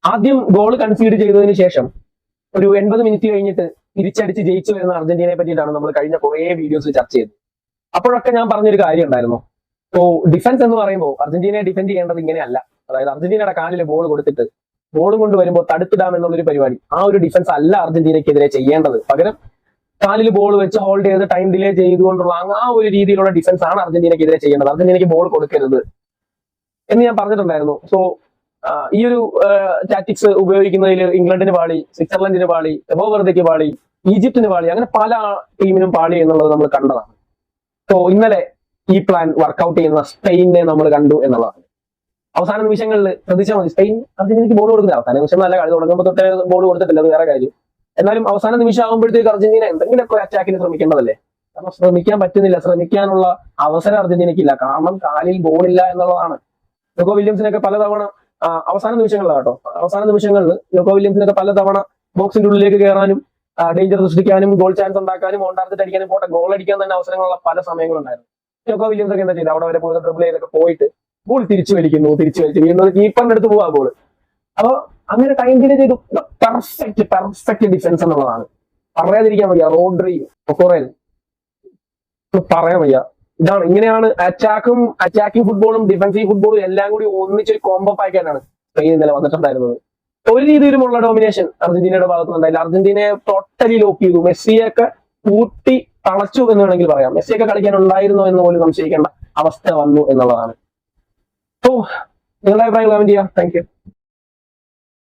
ആദ്യം goal concede ചെയ്തതിന് ശേഷം ഒരു 80 മിനിറ്റ് കഴിഞ്ഞിട്ട് തിരിച്ചടിച്ച് ജയിച്ചു വരുന്ന അർജന്റീനയെ പറ്റിയിട്ടാണ് നമ്മൾ കഴിഞ്ഞ കുറേ വീഡിയോസ് ചർച്ച ചെയ്തത്. അപ്പോഴൊക്കെ ഞാൻ പറഞ്ഞൊരു കാര്യം ഉണ്ടായിരുന്നു. സോ ഡിഫൻസ് എന്ന് പറയുമ്പോൾ അർജന്റീനയെ ഡിഫെൻഡ് ചെയ്യേണ്ടത് ഇങ്ങനെയല്ല. അതായത് അർജന്റീനയുടെ കാലിൽ ബോൾ കൊടുത്തിട്ട് ബോൾ കൊണ്ട് വരുമ്പോൾ തടുത്തിടാം എന്നുള്ളൊരു പരിപാടി, ആ ഒരു ഡിഫൻസ് അല്ല അർജന്റീനയ്ക്കെതിരെ ചെയ്യേണ്ടത്. പകരം കാലിൽ ബോൾ വെച്ച് ഹോൾഡ് ചെയ്ത് ടൈം ഡിലേ ചെയ്തുകൊണ്ടുള്ള ആ ഒരു രീതിയിലുള്ള ഡിഫൻസ് ആണ് അർജന്റീനയ്ക്കെതിരെ ചെയ്യേണ്ടത്. അർജന്റീനയ്ക്ക് ബോൾ കൊടുക്കരുത് എന്ന് ഞാൻ പറഞ്ഞിട്ടുണ്ടായിരുന്നു. സോ ഈ ഒരു ടാക്ടിക്സ് ഉപയോഗിക്കുന്നതിൽ ഇംഗ്ലണ്ടിന് പാളി, സ്വിറ്റ്സർലൻഡിന് പാളി, വെർദയ്ക്ക് പാളി, ഈജിപ്തിന് പാളി, അങ്ങനെ പല ടീമിനും പാളി എന്നുള്ളത് നമ്മൾ കണ്ടതാണ്. സോ ഇന്നലെ ഈ പ്ലാൻ വർക്ക്ഔട്ട് ചെയ്യുന്ന സ്പെയിനെ നമ്മൾ കണ്ടു എന്നുള്ളതാണ്. അവസാന നിമിഷങ്ങളിൽ ശ്രദ്ധിച്ചാൽ മതി, സ്പെയിൻ അർജന്റീനയ്ക്ക് ബോൾ കൊടുക്കുന്നത് അവസാന നിമിഷം നല്ല കളി തുടങ്ങുമ്പോൾ തൊട്ടേ ബോൾ കൊടുത്തിട്ടില്ല, അത് വേറെ കാര്യം. എന്നാലും അവസാന നിമിഷം ആകുമ്പോഴത്തേക്ക് അർജന്റീന എന്തെങ്കിലുമൊക്കെ അറ്റാക്കിന് ശ്രമിക്കേണ്ടതല്ലേ. കാരണം ശ്രമിക്കാൻ പറ്റുന്നില്ല, ശ്രമിക്കാനുള്ള അവസരം അർജന്റീനയ്ക്കില്ല. കാരണം കാലിൽ ബോളില്ല എന്നുള്ളതാണ്. ന്യൂക്കോ വില്യംസിനൊക്കെ പലതവണ അവസാന നിമിഷങ്ങളിലാട്ടോ, അവസാന നിമിഷങ്ങളിൽ ന്യൂക്കോ വില്യംസിനൊക്കെ പലതവണ ബോക്സിന്റെ ഉള്ളിലേക്ക് കയറാനും ഡേഞ്ചർ സൃഷ്ടിക്കാനും ഗോൾ ചാൻസ് ഉണ്ടാക്കാനും ഓൺ ടാർഗറ്റ് അടിക്കാനും പോട്ടെ ഗോൾ അടിക്കാൻ തന്നെ അവസരങ്ങളുള്ള പല സമയങ്ങളുണ്ടായിരുന്നു. ന്യൂക്കോ വില്യംസ് ഒക്കെ എന്താ ചെയ്തത്, അവിടെ വരെ പോയി ഡ്രിബിൾ ചെയ്തൊക്കെ പോയിട്ട് ബോൾ തിരിച്ചു വലിക്കുന്നു, വീണ്ടും കീപ്പറിന്റെ അടുത്ത് പോവാ ബോൾ. അപ്പൊ അങ്ങനെ ടൈം ഡിലേ ചെയ്തു. പെർഫെക്റ്റ് ഡിഫൻസ് എന്നുള്ളതാണ്, പറയാതിരിക്കാൻ വയ്യ. റോഡ്രി, കൊക്കോറേൽ, പറയാൻ വയ്യ. ഇതാണ്, ഇങ്ങനെയാണ് അറ്റാക്കിംഗ് ഫുട്ബോളും ഡിഫൻസീവ് ഫുട്ബോളും എല്ലാം കൂടി ഒന്നിച്ചൊരു കോംബോ പാക്കായിട്ടാണ് സ്പെയിൻ ഇന്നലെ വന്നിട്ടുണ്ടായിരുന്നത്. ഒരു രീതിയിലുമുള്ള ഡോമിനേഷൻ അർജന്റീനയുടെ ഭാഗത്തുനിന്നുണ്ടായില്ല. അർജന്റീനയെ ടോട്ടലി ലോക്ക് ചെയ്തു. മെസ്സിയൊക്കെ കൂട്ടി തളച്ചു എന്ന് വേണമെങ്കിൽ പറയാം. മെസ്സിയൊക്കെ കളിക്കാൻ ഉണ്ടായിരുന്നോ എന്ന് പോലും സംശയിക്കേണ്ട അവസ്ഥ വന്നു എന്നുള്ളതാണ്. സോ നിങ്ങളുടെ അഭിപ്രായം കമന്റ് ചെയ്യാം. Thank you.